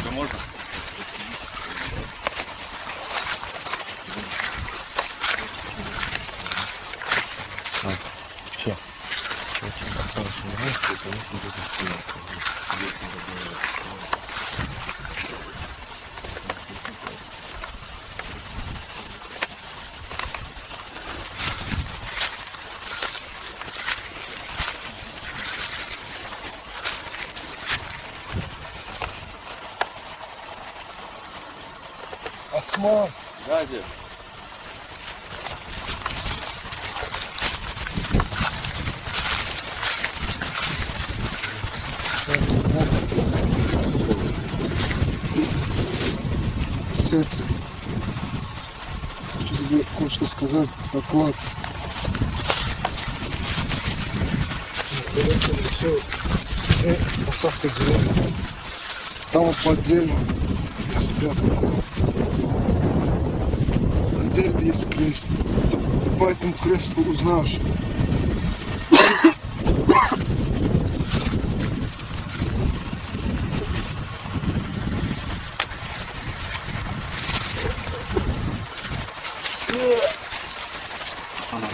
Да можно? Че? Осман, Да, дед. сердце. Хочу тебе кое-что сказать. Доклад. Все посадка зеленая. Там вот под деревом я спрятал клад. На дереве есть крест. Ты по этому кресту узнаешь. Сама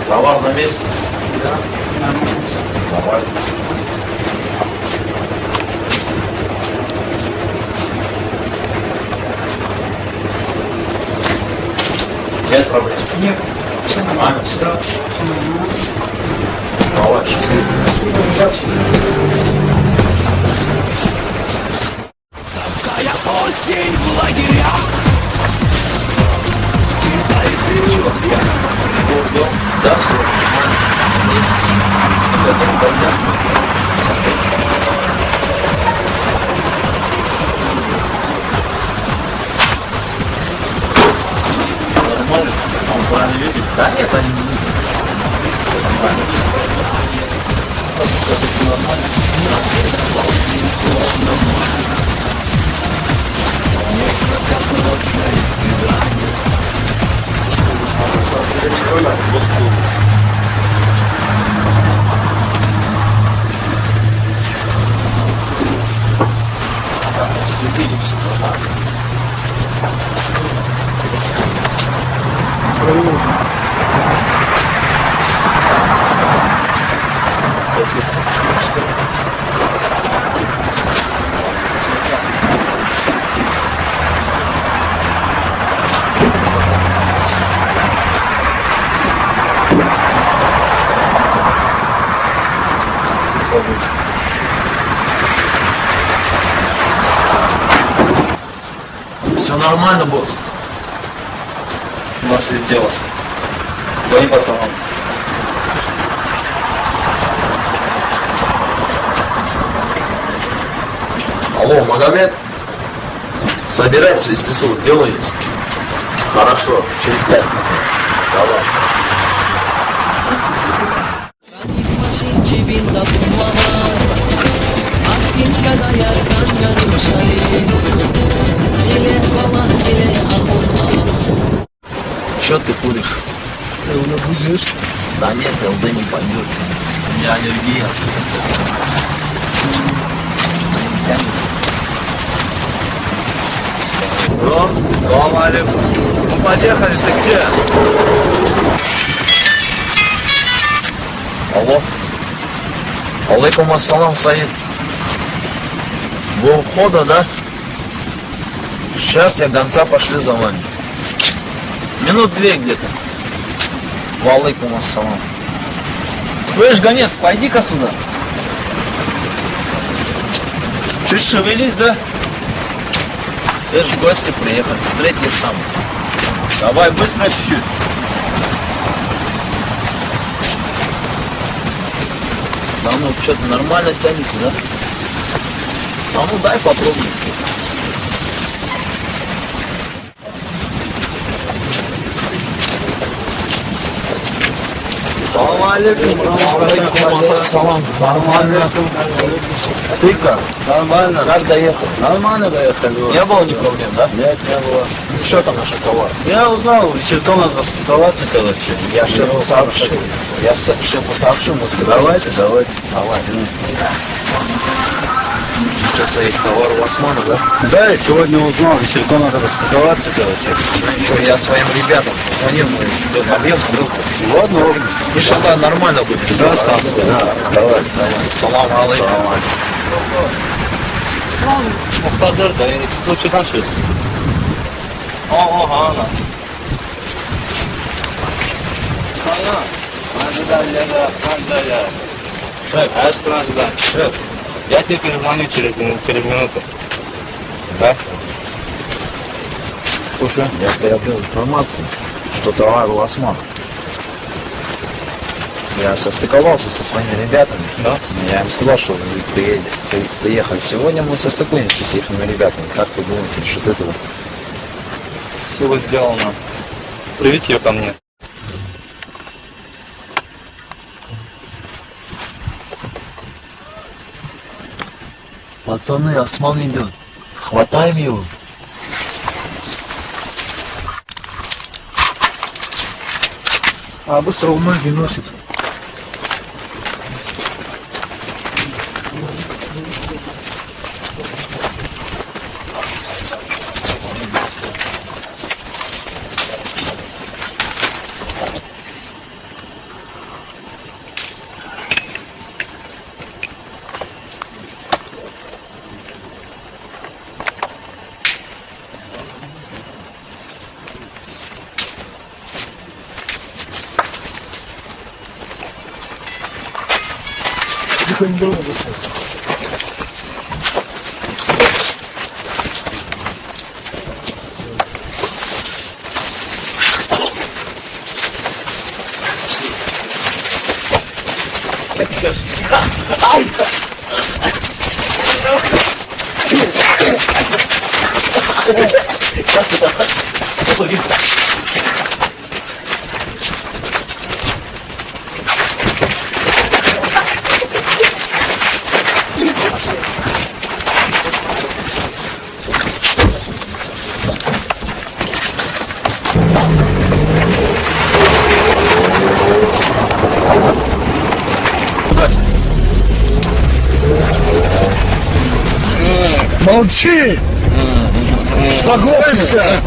Товар на месте? Да. Давай. Нет проблем? Нет, все Нормально? Да, все нормально. Давай, счастливо. Удачи. Такая осень в лагерях кидает иллюзия. Да, все нормально. Есть. Это не проблема. Нормально? Он правильно видит? Да нет, они не видят. Нормально. Это нормально. Светились, нормально. Все нормально, босс. У нас есть дело. Звони пацанам. Алло, Магомед? Собирается вести суд, дело есть. Хорошо, через 5 минут. Давай. Masih cibinda bumaha Akin kada yarkan garu shari Ile kama ile ahun Че ты куришь? Его будешь? Да нет, ЛД не пойдет. У меня аллергия. Тянется. Салам алейкум. Ну, поехали, ты где? Алло. Алейкум ассалам, Саид. Вы у входа, да? Сейчас я гонца пошли за вами. Минут 2 где-то. Алейкум ассалам. Слышь, гонец, пойди-ка сюда. Чуть шевелись, да? Все же гости приехали, встреть их там. Давай быстро чуть-чуть. Да ну, что-то нормально тянется, да? А ну дай попробуй. Салам алейкум. Салам. Нормально. Ты как? Нормально. Как доехал? Нормально доехали. Не было ни проблем, да? Нет, не было. Что там наш товар? Я узнал, что надо расстыковаться, короче. Я шефу сообщу. Я шефу сообщу, мы Давайте. Давай. Сейчас их товар у Османа, да? Да, я сегодня узнал, вечерком надо расстыковаться, короче. Что, я своим ребятам звонил, мы объем ссылку. Ладно, И что-то нормально будет. да, станция, да. Давай. Салам алейкум. Muhtadır da, siz o çıkarsınız. Ага, она. Шеф, шеф, я тебе перезвоню через минуту. Да? Слушай, я приобрел информацию, что товар у Османа. Я состыковался со своими ребятами. Да? Я им сказал, что вы приехали сегодня, мы состыкуемся с их ребятами. Как вы думаете насчет этого? Все будет сделано. Приведите ее ко мне. Пацаны, Осман идет. Хватаем его. А быстро в ноги носит. Тихо, не должен быть. Молчи! Согласься!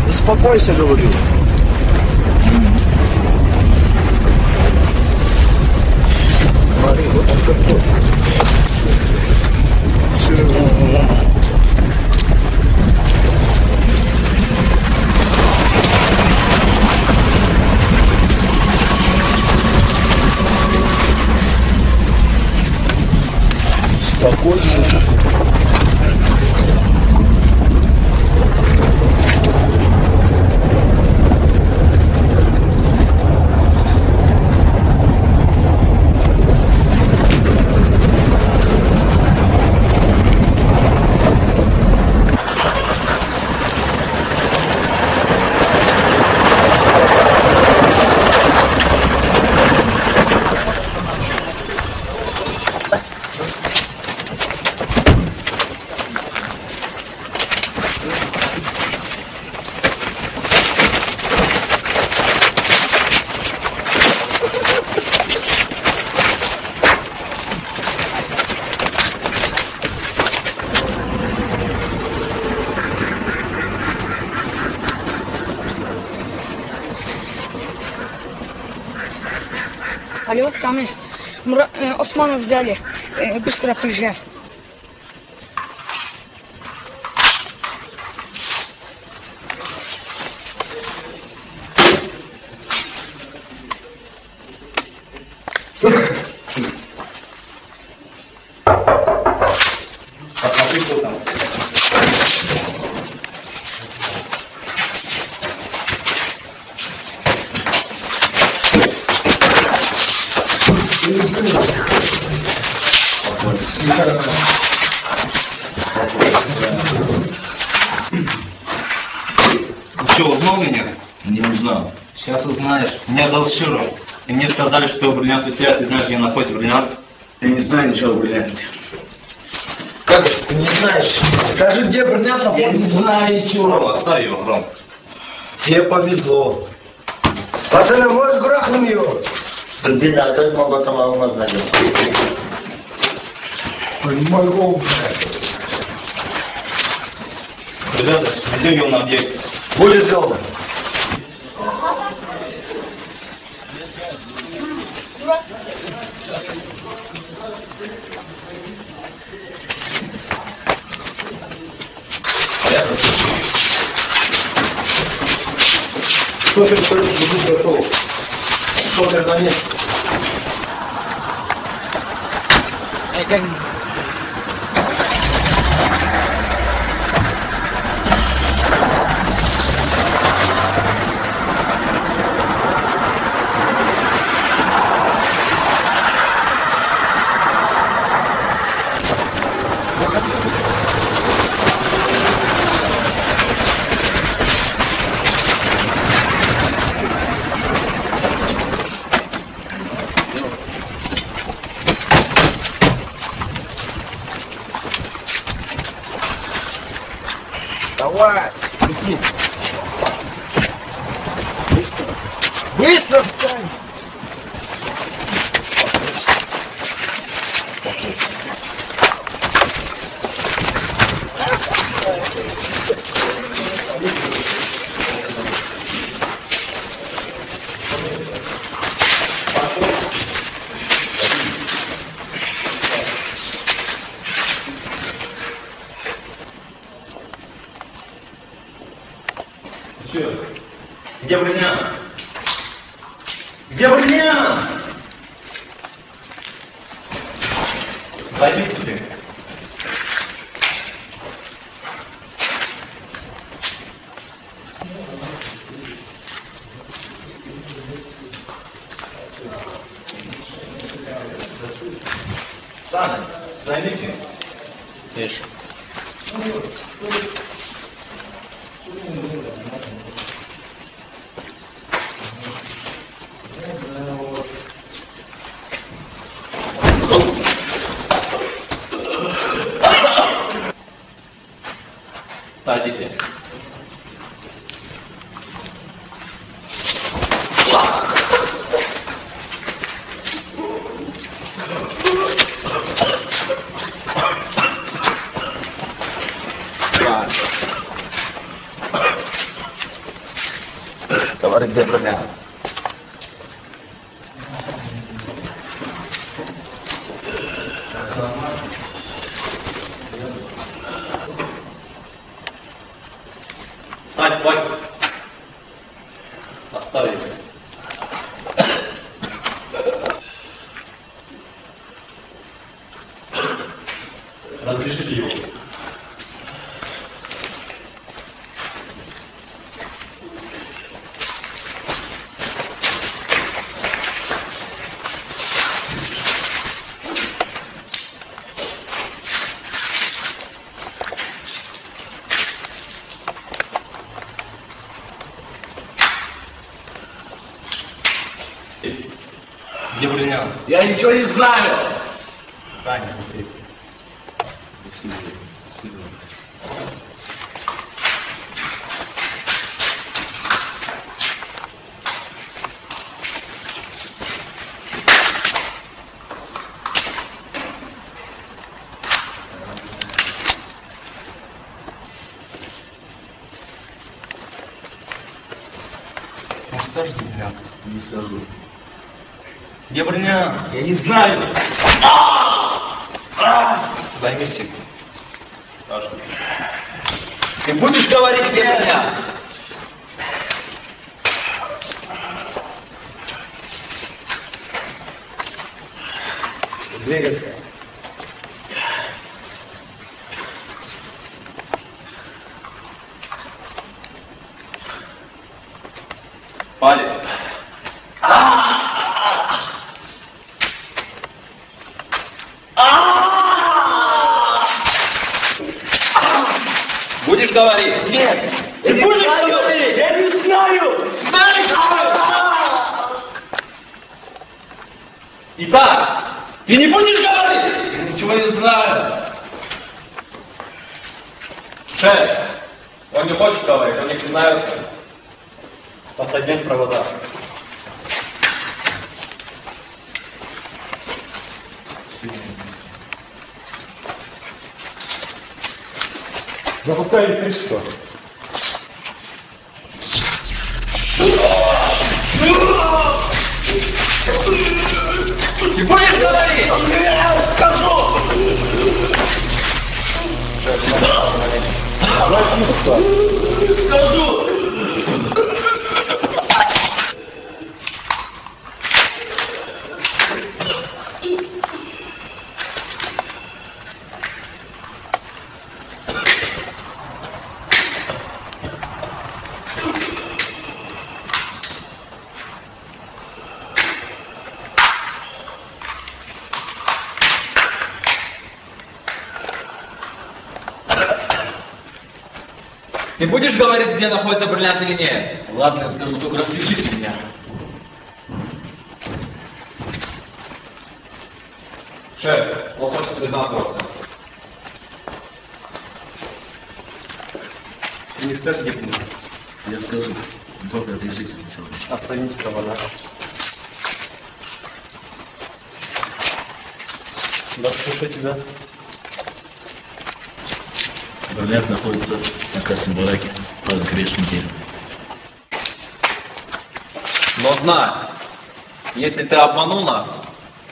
Успокойся, говорю. Смотри, вот он какой. Спокойствие. Алло, там Османов взяли. Быстро приезжай. Посмотри, кто там. Ты что, узнал меня? Не узнал. Сейчас узнаешь. Меня зовут Широ. И мне сказали, что бриллиант у тебя. Ты знаешь, где находится бриллиант? Я не знаю ничего о бриллианте. Как это ты не знаешь? Скажи, где бриллиант находится? Я не знаю ничего. Ром, оставь его, Ром. Тебе повезло. Пацаны, можешь грохнуть его? Беда, как мы об этом алмаз найдем? Понимаю, блядь. Ребята, ведем его на объект. Будет сделано. Шофер, будь готов. Шофер на месте. Давай, иди. Быстро. Быстро встань. Где бриллиант? Где бриллиант? Займитесь. Саня, займись им. Ешь. Садите. Говори, где бриллиант? Сань, хватит. Оставь его. Разрешите его. Где бриллиант? Я ничего не знаю. Саня, быстрее. Ну скажи, бриллиант. Не скажу. Где бриллиант? Я не знаю. Дай мне сик. Ты будешь говорить, где бриллиант? Двигаться. Палец. Будешь говорить? Нет. Ты будешь говорить? Я не знаю. Итак, ты не будешь говорить? Я ничего не знаю. Шеф, он не хочет говорить, он не признается. Посадить провода. Запускай электричество. Ты будешь говорить? Я скажу! Скажу! Ты будешь говорить, где находится бриллиант или нет? Ладно, я скажу, только рассвечите меня. Шеф, он хочет признаться во всем. Ты не скажешь, где бриллиант? Я скажу. Только разрешись сначала. Остановите провода. Да, слушай тебя. Бриллиант находится на красном бараке под грешным деревом. Но знай, если ты обманул нас,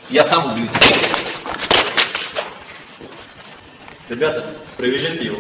я сам убью тебя. Ребята, привяжите его.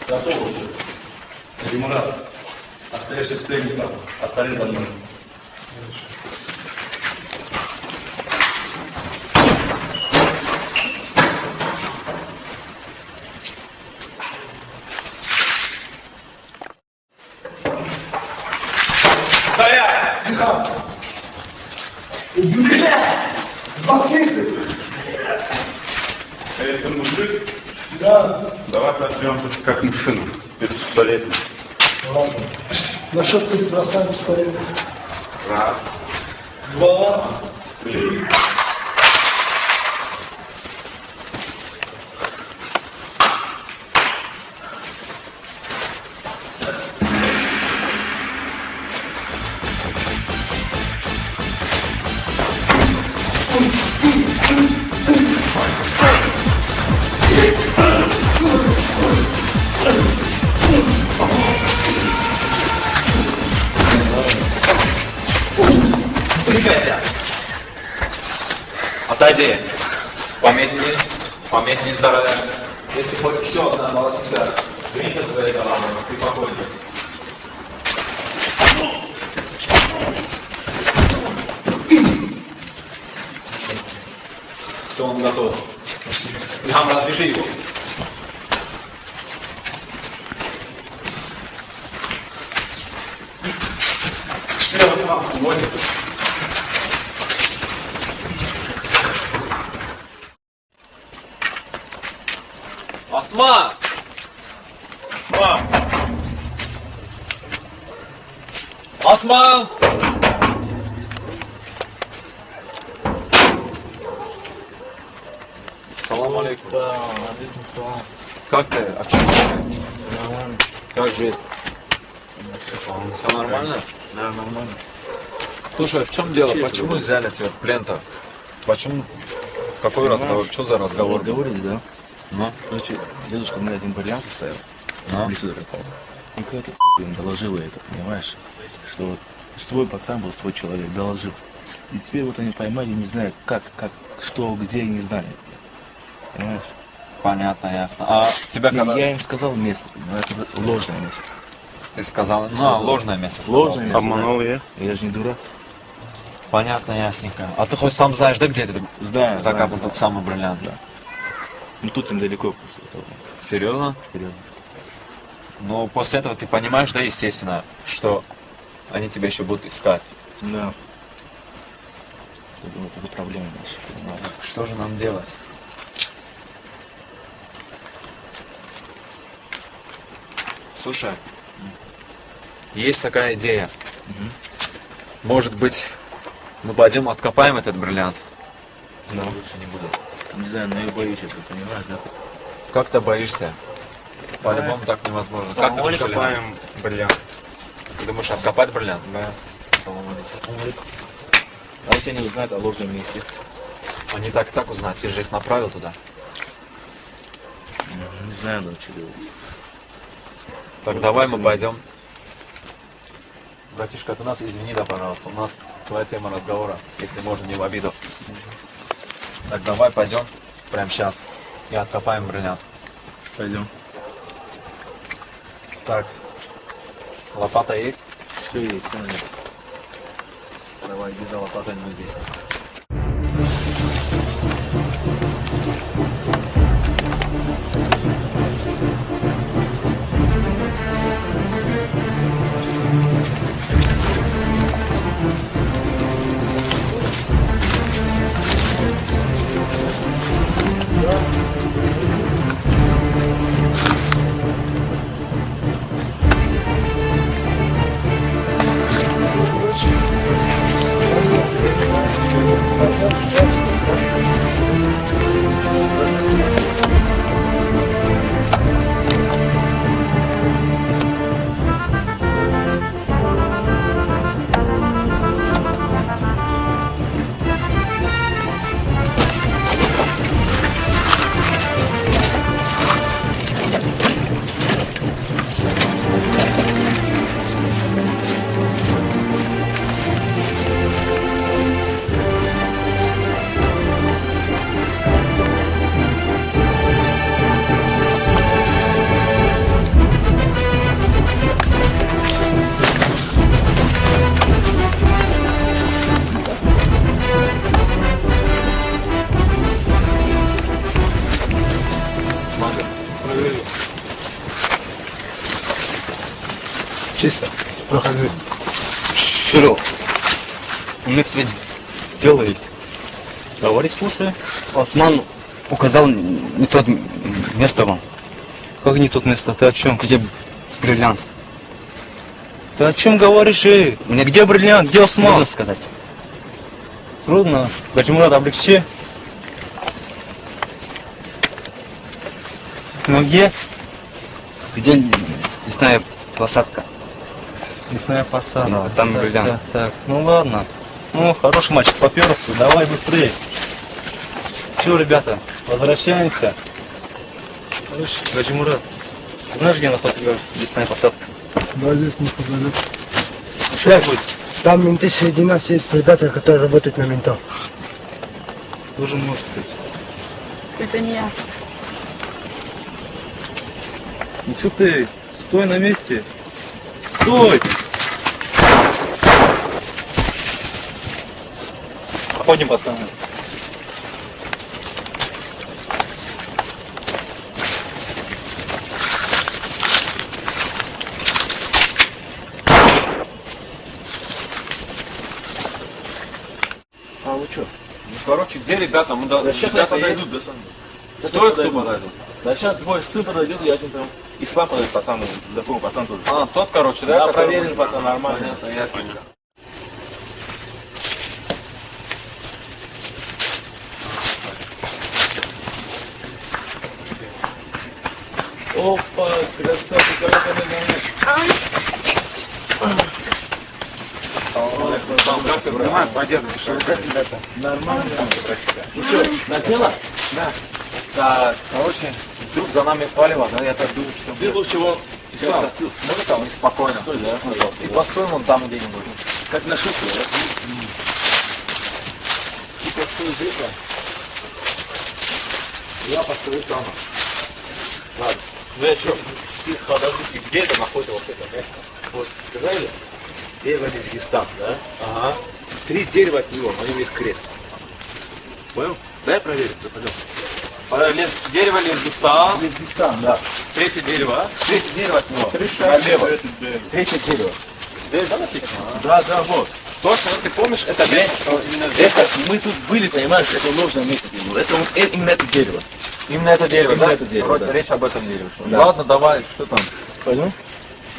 Готово уже. Тимурат, остаешься с пленником, остались за мной. Стоять! Тихо! Заткнись ты! Это мужик? Да, Давай разберемся как мужчина, без пистолета. ладно. Насчет перебросания пистолета. Раз, 2, 3. Двигайся! Отойди! Помедленнее, помедленнее здоровья. Если хоть еще одна волосинка двинется своей головой, ты покойник. Все, он готов. Нам развяжи его. Осман! Осман! Осман! Салам алейкум. Да, алейкум салам. Как ты? А почему? Нормально. Как жизнь? Все нормально? Да, нормально. Слушай, в чем дело? Честно Почему говорю. взяли тебя в плен-то? Почему? Какой разговор? Что за разговор? Разговорились, да? Ну? Короче, дедушка мне один бриллиант оставил. Ну? В лесу закопал. Ну, какая-то им доложила это, понимаешь? Что вот свой пацан был, свой человек, доложил. И теперь вот они поймали, не знаю, как, что, где, не знаю. Понимаешь? Понятно, ясно. А тебя И когда... я им сказал место, но это ложное место. Ты сказал, ну, Сказал. ложное место сказал. Ложное место. Обманул да. я. Я же не дурак. Понятно, ясненько. А ты хоть сам знаешь, да, где ты Знаю, закапал знаю, тот самый бриллиант? Да. Ну тут недалеко после этого. Серьезно? Серьезно. Ну, после этого ты понимаешь, да, естественно, что они тебя еще будут искать. Да. Я думаю, это проблема наша, понимаешь? Что же нам делать? Слушай, есть такая идея. Может быть, мы пойдем откопаем этот бриллиант? Да. Лучше не буду. Не знаю, но я боюсь этого, понимаешь, да? Как ты боишься? По-любому так невозможно. Как ты думаешь, Копаем бриллиант. Ты думаешь, откопать бриллиант? Да. Салам алейкум. А если они узнают о ложном месте? Они так и так узнают, ты же их направил туда. Не знаю, да, что делать. Так давай мы пойдем. Братишка, ты нас извини, да, пожалуйста. У нас своя тема разговора, если можно, не в обиду. Так давай пойдем прямо сейчас и откопаем бриллиант. Пойдем. Так, лопата есть? Все есть, все нет. Давай, где лопата, не здесь. Чисто. Проходи. Широ. У меня к тебе дело есть. Говори, слушай. Осман указал не то место вам. Как не тут место? Ты о чем? Где бриллиант? Ты о чем говоришь, эй? Мне Где бриллиант? Где Осман? Трудно сказать. Трудно. Гаджимурат, облегчи. Ну где? Где лесная посадка? Лесная посадка. Да, там так, бриллиант. так. Ну ладно. Ну, хороший мальчик, поперся. Давай быстрее. Че, ребята, возвращаемся. Гаджимурат, знаешь, где находится лесная посадка? Да, здесь неподалеку. Шляй будет. Там менты среди нас есть предатель, который работает на ментов. Тоже может быть. Это не я. Ну что ты? Стой на месте. Стой! Проходим, пацаны. А вы что? Ну, короче, где ребята? Мы Да сейчас они ребята есть? подойдут, да, сами. Сейчас Кто они и кто подойдут. подойдут? Да сейчас твой сын подойдет, я один там. Ислам подойдет, пацан, такой пацан тоже. А, тот, короче, да? Да, который- проверен, пацан, нормально. Понятно, ясненько. Опа, красавчик, Как ты понимаешь, пойдем, что Нормально. Ну что, начало? Да. Так, короче, вдруг за нами палево, но я так думаю, что... Ты лучше его сам. Можно там и спокойно. Стой, да, пожалуйста. И постой вон там где-нибудь. Как на шутку, да? Ты постой здесь, я постою там. Ладно. Ну я что? Ты подождите, где это находится вот это место? Вот, сказали? Дерево Лезгистан, да? Ага. 3 дерева от него, на нем есть крест. Понял? Дай проверить, пожалуйста. Дерево Лезгистан. Лезгистан, да. Третье дерево. Третье дерево от него. Налево. Третье дерево. Здесь, да, написано? Да, да, вот. Точно, ты помнишь, это здесь, именно здесь. Это, мы тут были, понимаешь, это в нужном месте. Это вот именно это дерево. Именно это дерево, Именно да? это дерево, Вроде да. речь об этом дереве. Да. Ладно, давай, что там? Пойдем?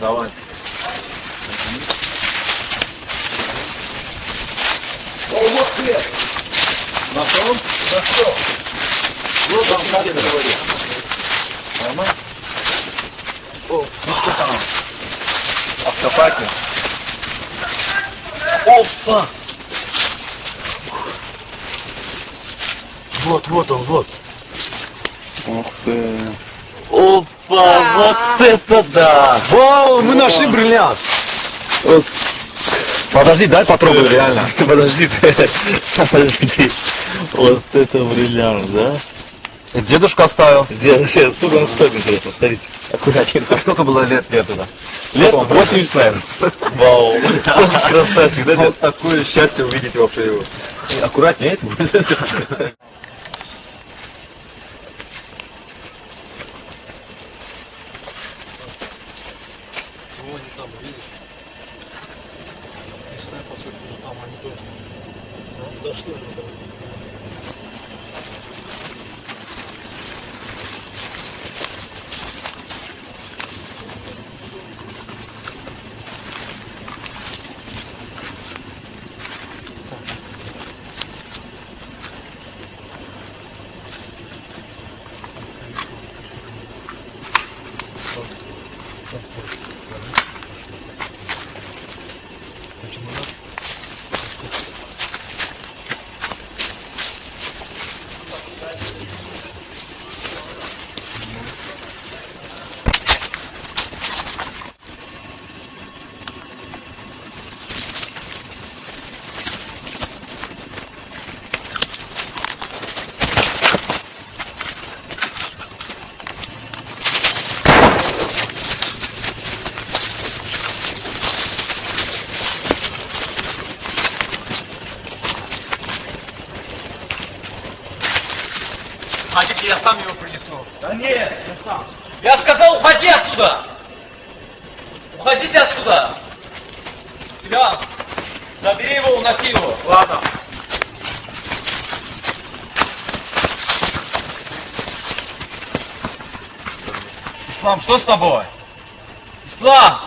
Давай. О, вот крест. Нашел? Нашел. Вот там надо говорить. Нормально? О, ну что там? Автопаки. Опа! Вот, вот он, вот. Ух ты. Опа, вот это да! Вау, мы нашли бриллиант. Подожди, дай попробую реально. Ты подожди, подожди. Вот это бриллиант, да? Дедушка оставил. Где, сколько он стоит, интересно, смотрите. Аккуратнее. А сколько было лет туда? Лет 80, наверное. Вау. Красавчик, да? Вот такое счастье увидеть вообще его. Аккуратнее. Хотите, я сам его принесу? Да нет, я сам. Я сказал, уходи отсюда! Уходите отсюда! Иван, забери его, уноси его. Ладно. Ислам, что с тобой? Ислам!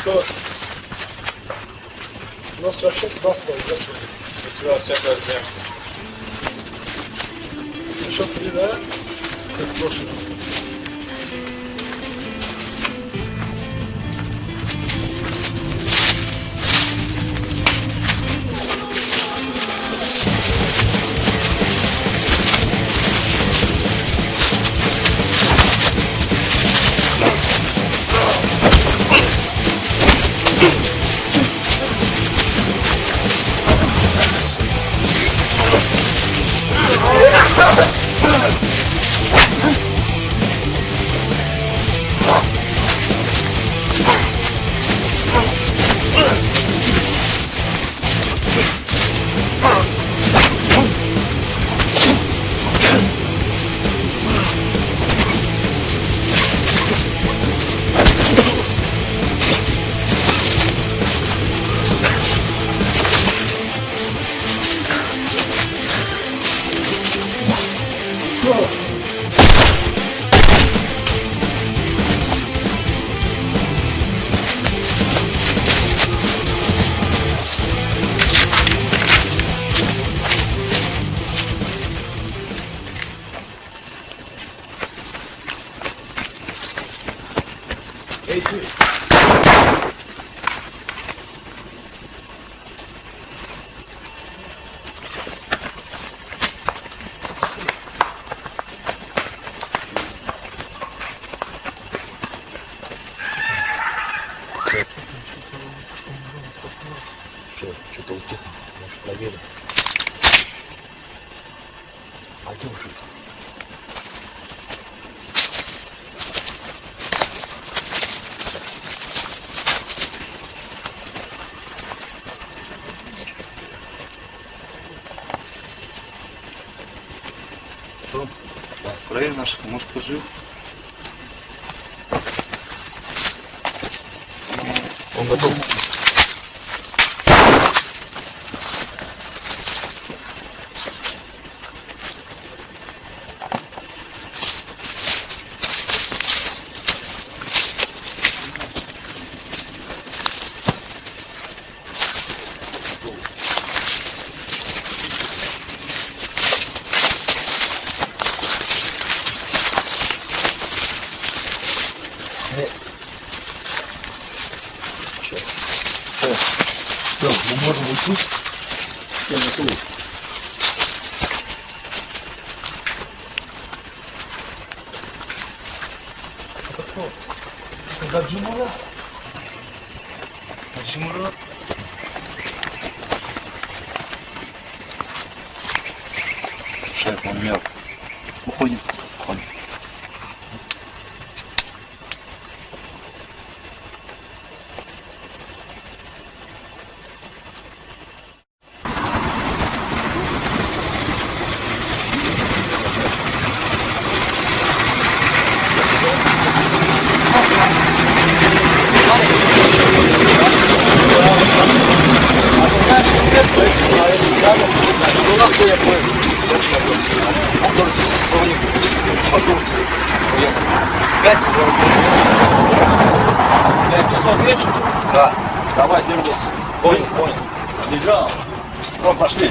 Что? У нас вообще туда стоит, да, смотри. Сейчас дождем. Еще 3, да? Как в прошлый раз. Шеф, что-то утихло. Может, проверим. Пойдем, шеф. Проверь наших, может, кто жив? Он готов. Все, мы можем уйти. Все готовы. Гаджимурат. Гаджимурат. Шеф, он мертв. Уходим. Уходим. Да. Давай, держись. Понял. Лежал. Ром, пошли.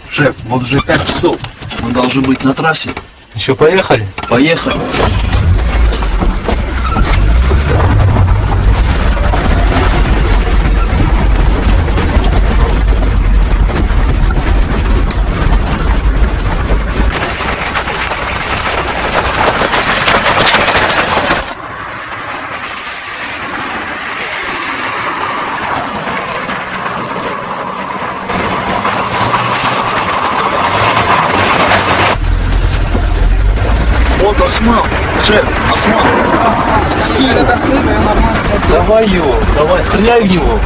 Шеф, вот уже 5 часов. Мы должны быть на трассе. Еще поехали? Поехали. Вот осман. Шеф, осман. Давай его. Давай, стреляй в него.